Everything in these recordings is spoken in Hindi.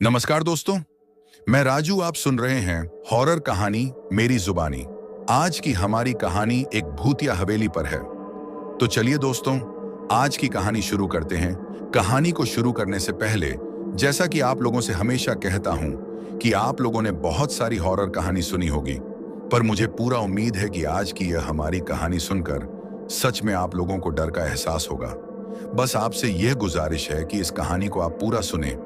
नमस्कार दोस्तों, मैं राजू। आप सुन रहे हैं हॉरर कहानी मेरी जुबानी। आज की हमारी कहानी एक भूतिया हवेली पर है। तो चलिए दोस्तों, आज की कहानी शुरू करते हैं। कहानी को शुरू करने से पहले, जैसा कि आप लोगों से हमेशा कहता हूं कि आप लोगों ने बहुत सारी हॉरर कहानी सुनी होगी, पर मुझे पूरा उम्मीद है कि आज की यह हमारी कहानी सुनकर सच में आप लोगों को डर का एहसास होगा। बस आपसे यह गुजारिश है कि इस कहानी को आप पूरा सुने,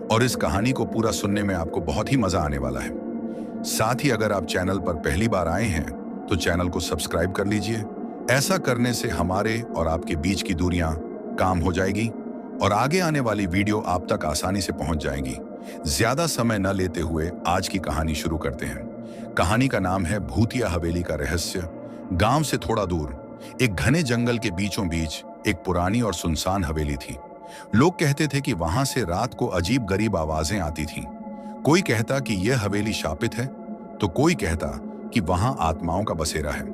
और इस कहानी को पूरा सुनने में आपको बहुत ही मजा आने वाला है। साथ ही अगर आप चैनल पर पहली बार आए हैं तो चैनल को सब्सक्राइब कर लीजिए। ऐसा करने से हमारे और आपके बीच की दूरियां काम हो जाएगी और आगे आने वाली वीडियो आप तक आसानी से पहुंच जाएगी। ज्यादा समय न लेते हुए आज की कहानी शुरू करते हैं। कहानी का नाम है भूतिया हवेली का रहस्य। गांव से थोड़ा दूर एक घने जंगल के बीचों बीच एक पुरानी और सुनसान हवेली थी। लोग कहते थे कि वहां से रात को अजीब गरीब आवाजें आती थीं। कोई कहता कि यह हवेली शापित है, तो कोई कहता कि वहां आत्माओं का बसेरा है।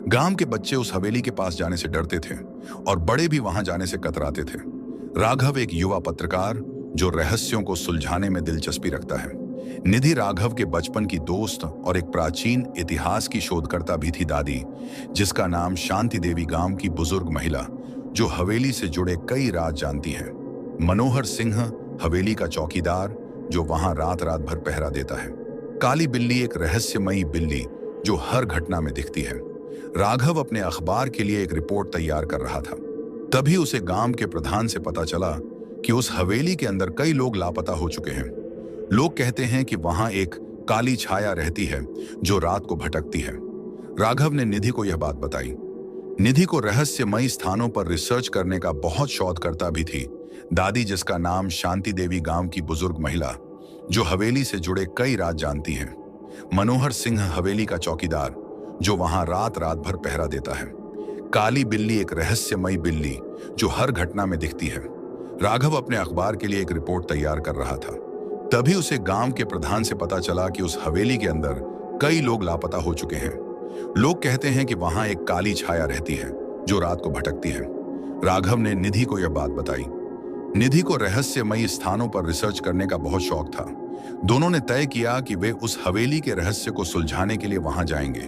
गांव के बच्चे उस हवेली के पास जाने से डरते थे और बड़े भी वहां जाने से कतराते थे। राघव एक युवा पत्रकार जो रहस्यों को सुलझाने में दिलचस्पी रखता है। निधि राघव के बचपन की दोस्त और एक प्राचीन इतिहास की शोधकर्ता भी थी दादी, जिसका नाम शांति देवी गांव की बुजुर्ग महिला जो हवेली से जुड़े कई राज जानती है। मनोहर सिंह हवेली का चौकीदार जो वहां रात रात भर पहरा देता है। काली बिल्ली एक रहस्यमयी बिल्ली जो हर घटना में दिखती है। राघव अपने अखबार के लिए एक रिपोर्ट तैयार कर रहा था। तभी उसे गांव के प्रधान से पता चला कि उस हवेली के अंदर कई लोग लापता हो चुके हैं। लोग कहते हैं कि वहां एक काली छाया रहती है जो रात को भटकती है। राघव ने निधि को यह बात बताई। निधि को रहस्यमयी स्थानों पर रिसर्च करने का बहुत शौक करता भी थी। दादी, जिसका नाम शांति देवी गांव की बुजुर्ग महिला जो हवेली से जुड़े कई राज जानती हैं। मनोहर सिंह हवेली का चौकीदार जो वहां रात रात भर पहरा देता है। काली बिल्ली एक रहस्यमयी बिल्ली जो हर घटना में दिखती है। राघव अपने अखबार के लिए एक रिपोर्ट तैयार कर रहा था। तभी उसे गांव के प्रधान से पता चला कि उस हवेली के अंदर कई लोग लापता हो चुके हैं। लोग कहते हैं कि वहां एक काली छाया रहती है जो रात को भटकती है। राघव ने निधि को यह बात बताई। निधि को रहस्यमयी स्थानों पर रिसर्च करने का बहुत शौक था। दोनों ने तय किया कि वे उस हवेली के रहस्य को सुलझाने के लिए वहां जाएंगे।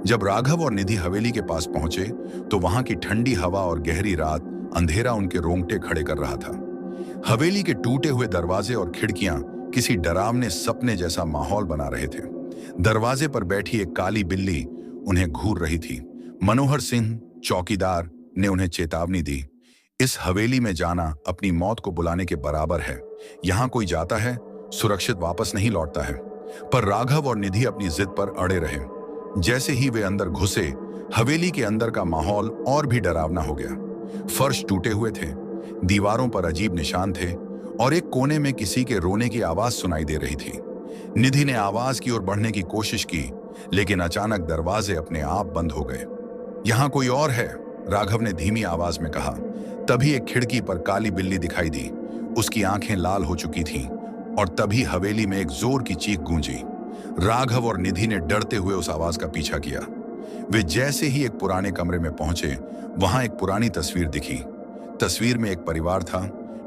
जब राघव और निधि हवेली के पास पहुंचे तो वहां की ठंडी हवा और गहरी रात अंधेरा उनके रोंगटे खड़े कर रहा था। हवेली के टूटे हुए दरवाजे और खिड़कियां किसी डरावने सपने जैसा माहौल बना रहे थे। दरवाजे पर बैठी एक काली बिल्ली उन्हें घूर रही थी। मनोहर सिंह चौकीदार ने उन्हें चेतावनी दी, इस हवेली में जाना अपनी मौत को बुलाने के बराबर है। यहां कोई जाता है सुरक्षित वापस नहीं लौटता है। पर राघव और निधि अपनी जिद पर अड़े रहे। जैसे ही वे अंदर घुसे, हवेली के अंदर का माहौल और भी डरावना हो गया। फर्श टूटे हुए थे, दीवारों पर अजीब निशान थे और एक कोने में किसी के रोने की आवाज सुनाई दे रही थी। निधि ने आवाज की ओर बढ़ने की कोशिश की, लेकिन अचानक दरवाजे अपने आप बंद हो गए। यहां कोई और है, राघव ने धीमी आवाज में कहा। तभी एक खिड़की पर काली बिल्ली दिखाई दी। उसकी आंखें लाल हो चुकी थीं और तभी हवेली में एक जोर की चीख गूंजी। राघव और निधि ने डरते हुए उस आवाज का पीछा किया। वे जैसे ही एक पुराने कमरे में पहुंचे, वहां एक पुरानी तस्वीर दिखी। तस्वीर में एक परिवार था,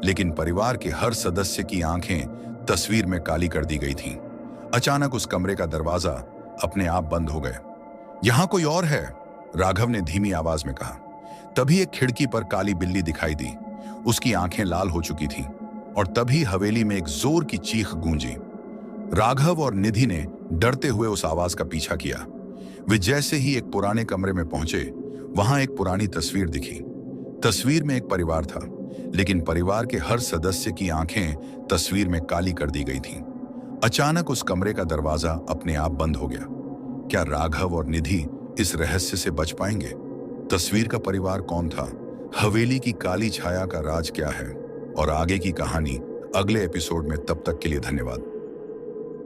लेकिन परिवार के हर सदस्य की आंखें तस्वीर में काली कर दी गई थीं। अचानक उस कमरे का दरवाजा अपने आप बंद हो गए। यहां कोई और है, राघव ने धीमी आवाज में कहा। तभी एक खिड़की पर काली बिल्ली दिखाई दी। उसकी आंखें लाल हो चुकी थीं और तभी हवेली में एक जोर की चीख गूंजी। राघव और निधि ने डरते हुए उस आवाज का पीछा किया। वे जैसे ही एक पुराने कमरे में पहुंचे, वहां एक पुरानी तस्वीर दिखी। तस्वीर में एक परिवार था, लेकिन परिवार के हर सदस्य की आंखें तस्वीर में काली कर दी गई थीं। अचानक उस कमरे का दरवाजा अपने आप बंद हो गया। क्या राघव और निधि इस रहस्य से बच पाएंगे? तस्वीर का परिवार कौन था? हवेली की काली छाया का राज क्या है? और आगे की कहानी अगले एपिसोड में। तब तक के लिए धन्यवाद।